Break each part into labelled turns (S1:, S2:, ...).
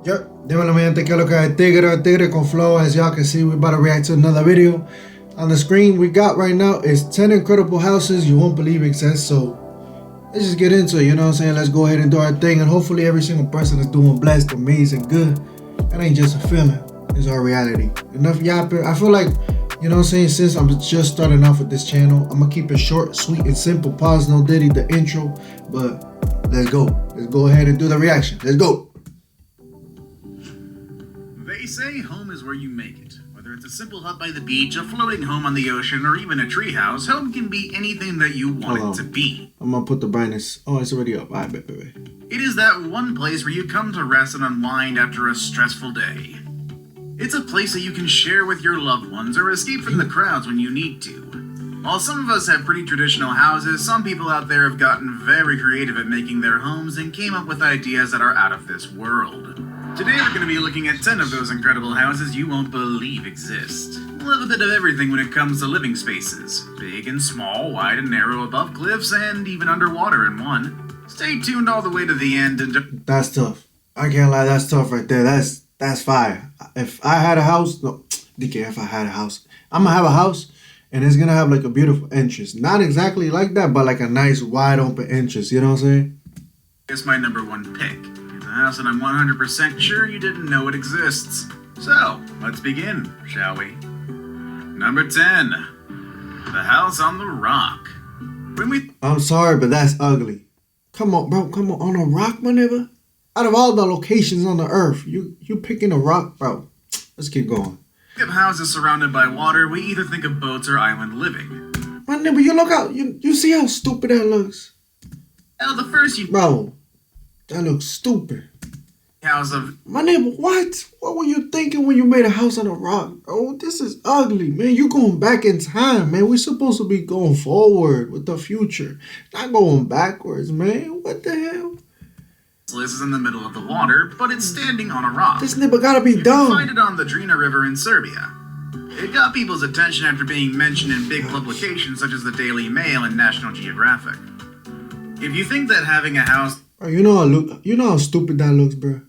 S1: Yep, dímelo mi gente, que lo que es Tigre con Flow. As y'all can see, we're about to react to another video. On the screen we got right now is 10 incredible houses you won't believe exist. So let's just get into it, you know what I'm saying? Let's go ahead and do our thing, and hopefully every single person is doing blessed, amazing, good. That ain't just a feeling, it's our reality. Enough yapping. I feel like, you know what I'm saying, since I'm just starting off with this channel, I'm gonna keep it short, sweet, and simple. Pause, no diddy, the intro, but let's go. Let's go ahead and do the reaction. Let's go.
S2: They say home is where you make it. Whether it's a simple hut by the beach, a floating home on the ocean, or even a treehouse, home can be anything that you want it to be.
S1: I'm gonna put the brightness. Oh, it's already up. Alright, baby.
S2: It is that one place where you come to rest and unwind after a stressful day. It's a place that you can share with your loved ones or escape from the crowds when you need to. While some of us have pretty traditional houses, some people out there have gotten very creative at making their homes and came up with ideas that are out of this world. Today we're going to be looking at 10 of those incredible houses you won't believe exist. We'll have a bit of everything when it comes to living spaces. Big and small, wide and narrow, above cliffs, and even underwater in one. Stay tuned all the way to the end and...
S1: That's tough. I can't lie, that's tough right there. That's fire. If I had a house... No, DK, if I had a house. I'm going to have a house, and it's going to have like a beautiful entrance. Not exactly like that, but like a nice wide open entrance. You know what I'm saying?
S2: It's my number one pick. House that I'm 100% sure you didn't know it exists. So, let's begin, shall we? Number 10. The House on the Rock.
S1: I'm sorry, but that's ugly. Come on, bro. Come on a rock, my nigga. Out of all the locations on the earth, you picking a rock, bro. Let's keep going.
S2: Think of houses surrounded by water, we either think of boats or island living.
S1: My nigga, you look out. You see how stupid that looks?
S2: Now, the first
S1: Bro, that looks stupid.
S2: House of...
S1: My neighbor, what? What were you thinking when you made a house on a rock? Oh, this is ugly, man. You going back in time, man. We're supposed to be going forward with the future, not going backwards, man. What the hell?
S2: This is in the middle of the water, but it's standing on a rock.
S1: This neighbor gotta be
S2: You
S1: dumb.
S2: can find it on the Drina River in Serbia. It got people's attention after being mentioned in big publications such as the Daily Mail and National Geographic. If you think that having a house...
S1: Bro, you know how stupid that looks, bro.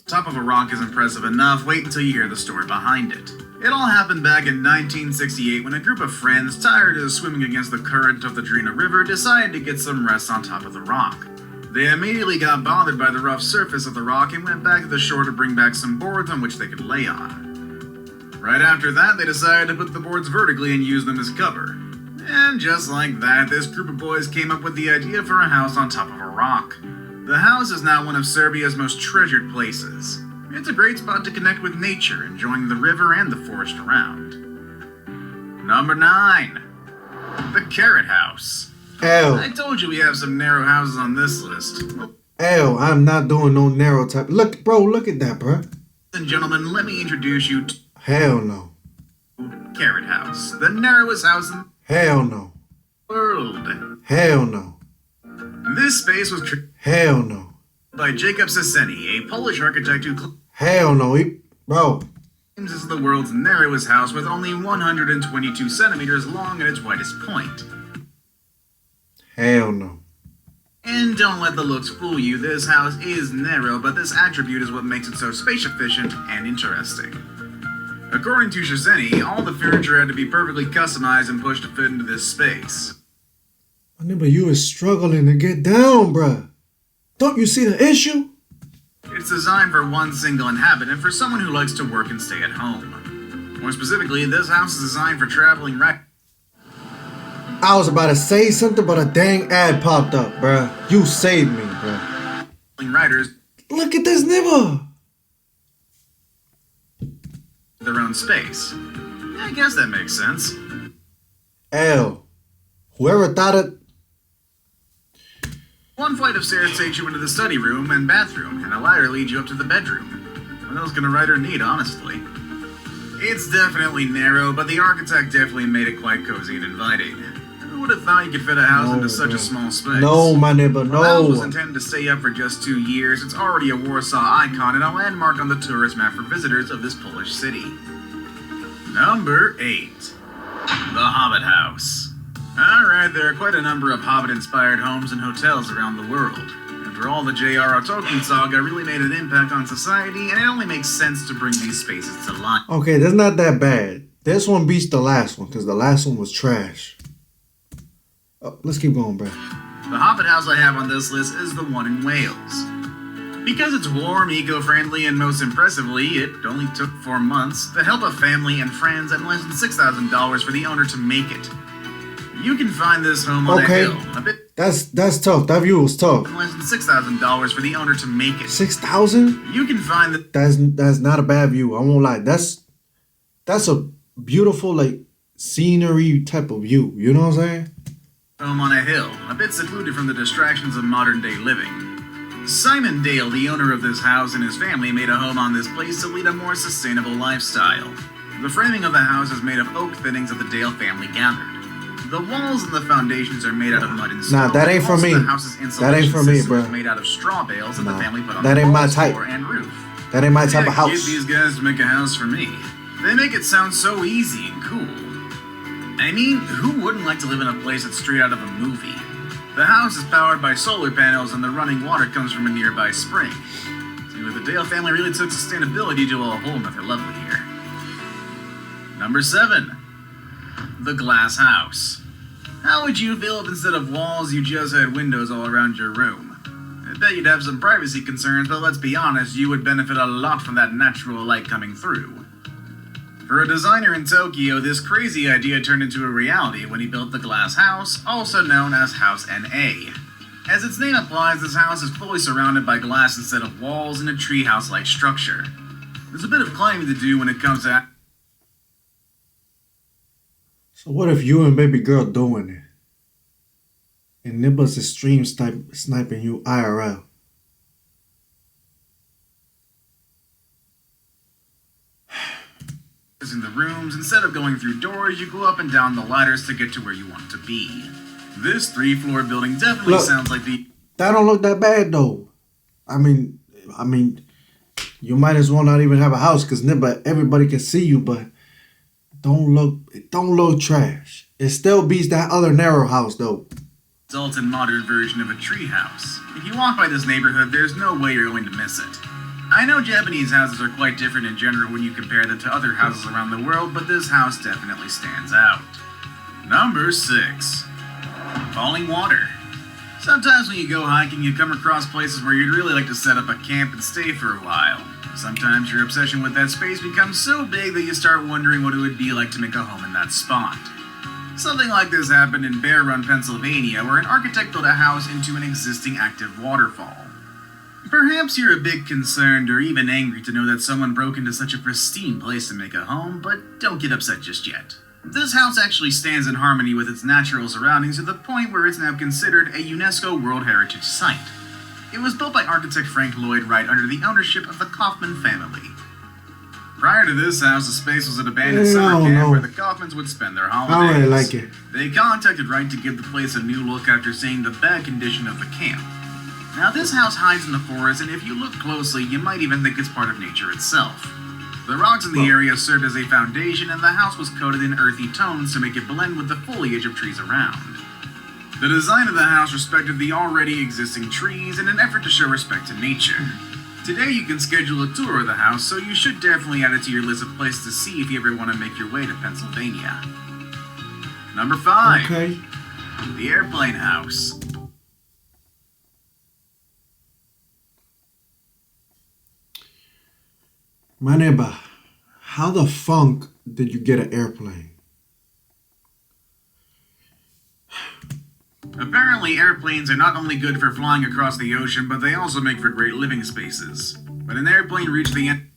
S2: Top of a rock is impressive enough, wait until you hear the story behind it. It all happened back in 1968 when a group of friends, tired of swimming against the current of the Drina River, decided to get some rest on top of the rock. They immediately got bothered by the rough surface of the rock and went back to the shore to bring back some boards on which they could lay on. Right after that, they decided to put the boards vertically and use them as cover. And just like that, this group of boys came up with the idea for a house on top of a rock. The house is now one of Serbia's most treasured places. It's a great spot to connect with nature, enjoying the river and the forest around. Number 9. The Carrot House.
S1: Ew.
S2: I told you we have some narrow houses on this list.
S1: Ew, I'm not doing no narrow type. Look, bro, look at that, bro.
S2: Ladies and gentlemen, let me introduce you to...
S1: Hell no.
S2: Carrot House, the narrowest house in
S1: Hell no.
S2: the world.
S1: Hell no.
S2: This space was
S1: Hell no.
S2: by Jacob Seseni, a Polish architect who
S1: Hell no. Bro.
S2: claims this is the world's narrowest house with only 122 centimeters long at its widest point.
S1: Hell no.
S2: And don't let the looks fool you, this house is narrow, but this attribute is what makes it so space efficient and interesting. According to Shazeni, all the furniture had to be perfectly customized and pushed to fit into this space.
S1: My nigga, you is struggling to get down, bruh. Don't you see the issue?
S2: It's designed for one single inhabitant for someone who likes to work and stay at home. More specifically, this house is designed for traveling
S1: I was about to say something, but a dang ad popped up, bruh. You saved me, bruh.
S2: Riders
S1: Look at this nigga.
S2: their own space. I guess that makes sense.
S1: L. Whoever thought it.
S2: One flight of stairs takes you into the study room and bathroom, and a ladder leads you up to the bedroom. What else can a writer need, honestly? It's definitely narrow, but the architect definitely made it quite cozy and inviting. Who would have thought you could fit a house into such a small space?
S1: No, my nigga, no.
S2: The house was intended to stay up for just 2 years. It's already a Warsaw icon and a landmark on the tourist map for visitors of this Polish city. Number 8. The Hobbit House. Alright, there are quite a number of Hobbit-inspired homes and hotels around the world. After all, the J.R.R. Tolkien saga really made an impact on society, and it only makes sense to bring these spaces to life.
S1: Okay, that's not that bad. This one beats the last one, because the last one was trash. Oh, let's keep going, bro.
S2: The Hobbit house I have on this list is the one in Wales. Because it's warm, eco-friendly, and most impressively, it only took 4 months, the help of family and friends, and less than $6,000 for the owner to make it. You can find this home on a hill.
S1: That's tough. That view was tough.
S2: Less than $6,000 for the owner to make it.
S1: 6,000?
S2: You can find that.
S1: That's not a bad view. I won't lie. That's a beautiful, like, scenery type of view. You know what I'm saying?
S2: Home on a hill, a bit secluded from the distractions of modern day living. Simon Dale, the owner of this house, and his family made a home on this place to lead a more sustainable lifestyle. The framing of the house is made of oak thinnings that the Dale family gathered. The walls and the foundations are made out of mud and stone.
S1: Nah, that ain't for me. That ain't for me, bro.
S2: Made out of straw bales that the family put on
S1: that
S2: the
S1: ain't my
S2: walls,
S1: type.
S2: floor, and roof.
S1: That ain't my type of house.
S2: Get these guys to make a house for me. They make it sound so easy and cool. I mean, who wouldn't like to live in a place that's straight out of a movie? The house is powered by solar panels and the running water comes from a nearby spring. So the Dale family really took sustainability to a whole nother level here. Number 7. The Glass House. How would you feel if instead of walls you just had windows all around your room? I bet you'd have some privacy concerns, but let's be honest, you would benefit a lot from that natural light coming through. For a designer in Tokyo, this crazy idea turned into a reality when he built the Glass House, also known as House NA. As its name implies, this house is fully surrounded by glass instead of walls in a treehouse-like structure. There's a bit of climbing to do when it comes to...
S1: So what if you and baby girl doing it? And Nibbles is stream sniping you IRL?
S2: In the rooms, instead of going through doors, you go up and down the ladders to get to where you want to be. This 3-floor building definitely sounds like the...
S1: That don't look that bad though. I mean, you might as well not even have a house because everybody can see you, but it don't look trash. It still beats that other narrow house though.
S2: Adult and modern version of a treehouse. If you walk by this neighborhood, there's no way you're going to miss it. I know Japanese houses are quite different in general when you compare them to other houses around the world, but this house definitely stands out. Number 6. Falling water. Sometimes when you go hiking, you come across places where you'd really like to set up a camp and stay for a while. Sometimes your obsession with that space becomes so big that you start wondering what it would be like to make a home in that spot. Something like this happened in Bear Run, Pennsylvania, where an architect built a house into an existing active waterfall. Perhaps you're a bit concerned or even angry to know that someone broke into such a pristine place to make a home, but don't get upset just yet. This house actually stands in harmony with its natural surroundings to the point where it's now considered a UNESCO World Heritage Site. It was built by architect Frank Lloyd Wright under the ownership of the Kaufman family. Prior to this house, the space was an abandoned summer camp where the Kaufmans would spend their holidays.
S1: I really like it.
S2: They contacted Wright to give the place a new look after seeing the bad condition of the camp. Now this house hides in the forest, and if you look closely, you might even think it's part of nature itself. The rocks in the area served as a foundation, and the house was coated in earthy tones to make it blend with the foliage of trees around. The design of the house respected the already existing trees in an effort to show respect to nature. Today you can schedule a tour of the house, so you should definitely add it to your list of places to see if you ever want to make your way to Pennsylvania. Number 5.
S1: Okay.
S2: The Airplane House.
S1: My neighbor, how the funk did you get an airplane?
S2: Apparently, airplanes are not only good for flying across the ocean, but they also make for great living spaces. When an airplane reached the end...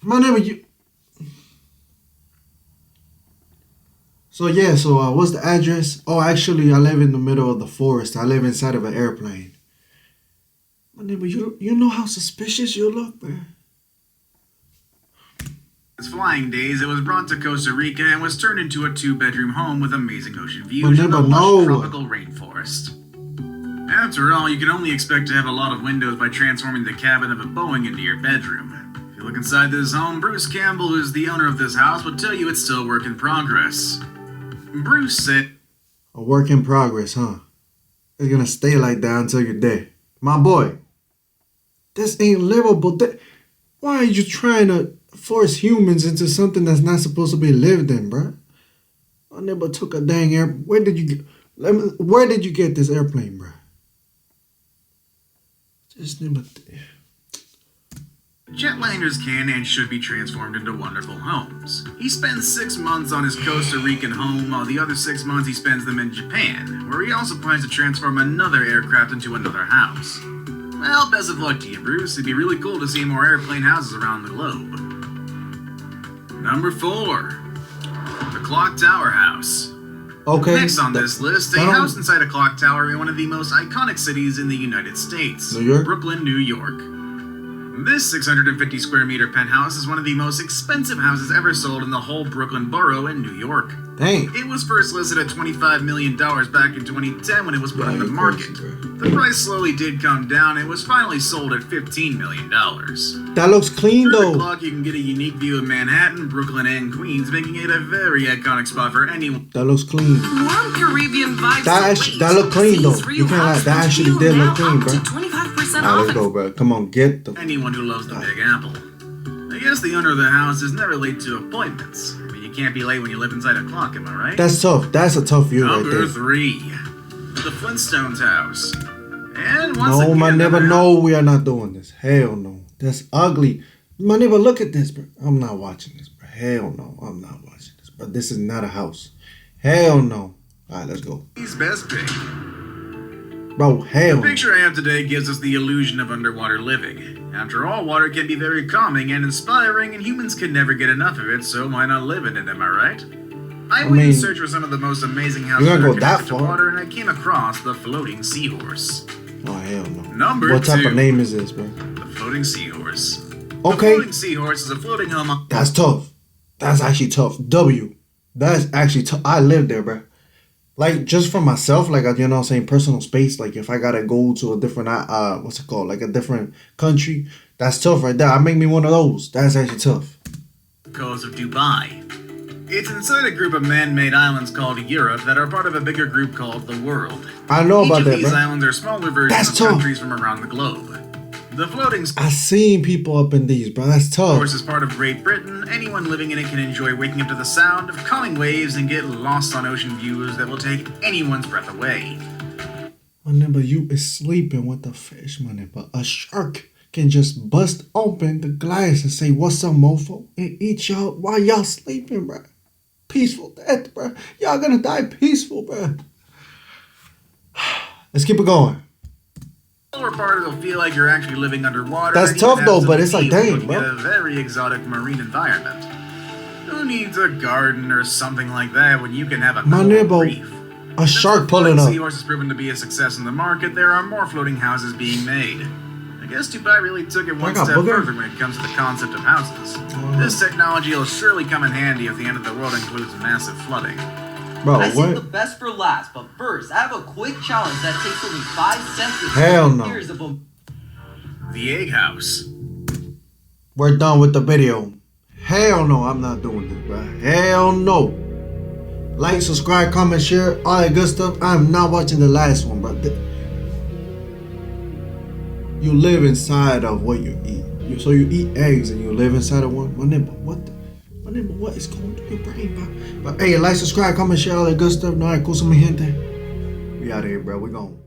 S1: My neighbor, So what's the address? Oh, actually, I live in the middle of the forest. I live inside of an airplane. My neighbor, you know how suspicious you look, man.
S2: Its flying days, it was brought to Costa Rica and was turned into a 2-bedroom home with amazing ocean views and a lush tropical rainforest. After all, you can only expect to have a lot of windows by transforming the cabin of a Boeing into your bedroom. If you look inside this home, Bruce Campbell, who's the owner of this house, would tell you it's still a work in progress. Bruce said,
S1: "A work in progress, huh? It's gonna stay like that until you're dead. My boy, this ain't livable. Why are you trying to force humans into something that's not supposed to be lived in, bruh? I never took a dang air. Where did you get this airplane, bruh? Just never.
S2: Jetliners can and should be transformed into wonderful homes. He spends 6 months on his Costa Rican home, while the other 6 months he spends them in Japan, where he also plans to transform another aircraft into another house. Well, best of luck to you, Bruce. It'd be really cool to see more airplane houses around the globe. Number 4. The Clock Tower House.
S1: Okay.
S2: Next on this list, a house inside a clock tower in one of the most iconic cities in the United States.
S1: New York?
S2: Brooklyn, New York. This 650 square meter penthouse is one of the most expensive houses ever sold in the whole Brooklyn borough in New York.
S1: Dang.
S2: It was first listed at $25 million back in 2010 when it was put on the market. The price slowly did come down and was finally sold at $15 million.
S1: That looks clean
S2: Through
S1: though.
S2: the clock, you can get a unique view of Manhattan, Brooklyn, and Queens, making it a very iconic spot for anyone.
S1: That looks clean.
S3: Warm Caribbean vibes.
S1: That look clean though. You can't lie. That actually did look clean, bro.
S3: 25%
S1: Alright,
S3: off.
S1: let's go, bro. Come on, get the.
S2: Anyone who loves the Big Apple. I guess the owner of the house is never late to appointments. I mean, you can't be late when you live inside a clock, am I right?
S1: That's tough. That's a tough view right
S2: Number
S1: there.
S2: 3. The Flintstones house. And once
S1: No,
S2: again,
S1: my neighbor,
S2: another
S1: no, we are not doing this. Hell no. That's ugly. My neighbor, look at this, bro. I'm not watching this, bro. Hell no, I'm not watching this. But this is not a house. Hell no. Alright, let's go.
S2: He's best pick.
S1: Bro, hell
S2: The
S1: no.
S2: picture I have today gives us the illusion of underwater living. After all, water can be very calming and inspiring, and humans can never get enough of it, so why not live in it, am I right? I went
S1: mean,
S2: to search for some of the most amazing houses
S1: you're
S2: that
S1: gonna
S2: are
S1: go that
S2: connected to
S1: far?
S2: water, and I came across the Floating Seahorse.
S1: Oh, hell no.
S2: Number
S1: What type
S2: 2.
S1: of name is this, bro?
S2: The Floating Seahorse. The
S1: Okay.
S2: Floating Seahorse is a floating home.
S1: That's tough. That's actually tough. W. That's actually tough. I live there, bro. Like, just for myself, like, you know what I'm saying, personal space, like, if I gotta go to a different, what's it called, like, a different country, that's tough right there. I make me one of those. That's actually tough.
S2: Coast of Dubai. It's inside a group of man-made islands called Europe that are part of a bigger group called the World.
S1: I know
S2: Each
S1: about
S2: of
S1: that,
S2: these
S1: bro.
S2: islands are smaller versions
S1: That's
S2: of
S1: tough.
S2: countries from around the globe. The Floating
S1: I seen people up in these, bro. That's tough.
S2: Seahorse is part of Great Britain. Anyone living in it can enjoy waking up to the sound of calming waves and get lost on ocean views that will take anyone's breath away.
S1: My neighbor, you is sleeping with the fish, my neighbor. A shark can just bust open the glass and say, "What's up, mofo?" and eat y'all while y'all sleeping, bro. Peaceful death, bro. Y'all gonna die peaceful, bro. Let's keep it going.
S2: The lower part will feel like you're actually living underwater.
S1: That's
S2: and even
S1: tough,
S2: have
S1: though,
S2: some
S1: but it's like,
S2: views
S1: dang,
S2: looking
S1: bro.
S2: at a very exotic marine environment. Who needs a garden or something like that when you can have a
S1: My
S2: coral
S1: neighbor,
S2: reef?
S1: a
S2: Since
S1: shark
S2: the
S1: pulling
S2: floating
S1: up.
S2: Seahorse has proven to be a success in the market, there are more floating houses being made. I guess Dubai really took it one
S1: got
S2: step
S1: booger?
S2: further when it comes to the concept of houses. This technology will surely come in handy if the end of the world includes massive flooding.
S1: Bro,
S4: I saved the
S1: what?
S4: best for last, but first, I have a quick challenge that takes only 5 seconds.
S1: Hell no.
S4: Here's a
S2: The Egg House.
S1: We're done with the video. Hell no, I'm not doing this, bro. Hell no. Like, subscribe, comment, share, all that good stuff. I'm not watching the last one, bro. You live inside of what you eat. So you eat eggs and you live inside of one. My neighbor, what? My neighbor, what is going through your brain, bro? But hey, like, subscribe, comment, share, all that good stuff. No, hay cosa, mi gente. We out of here, bro. We gone.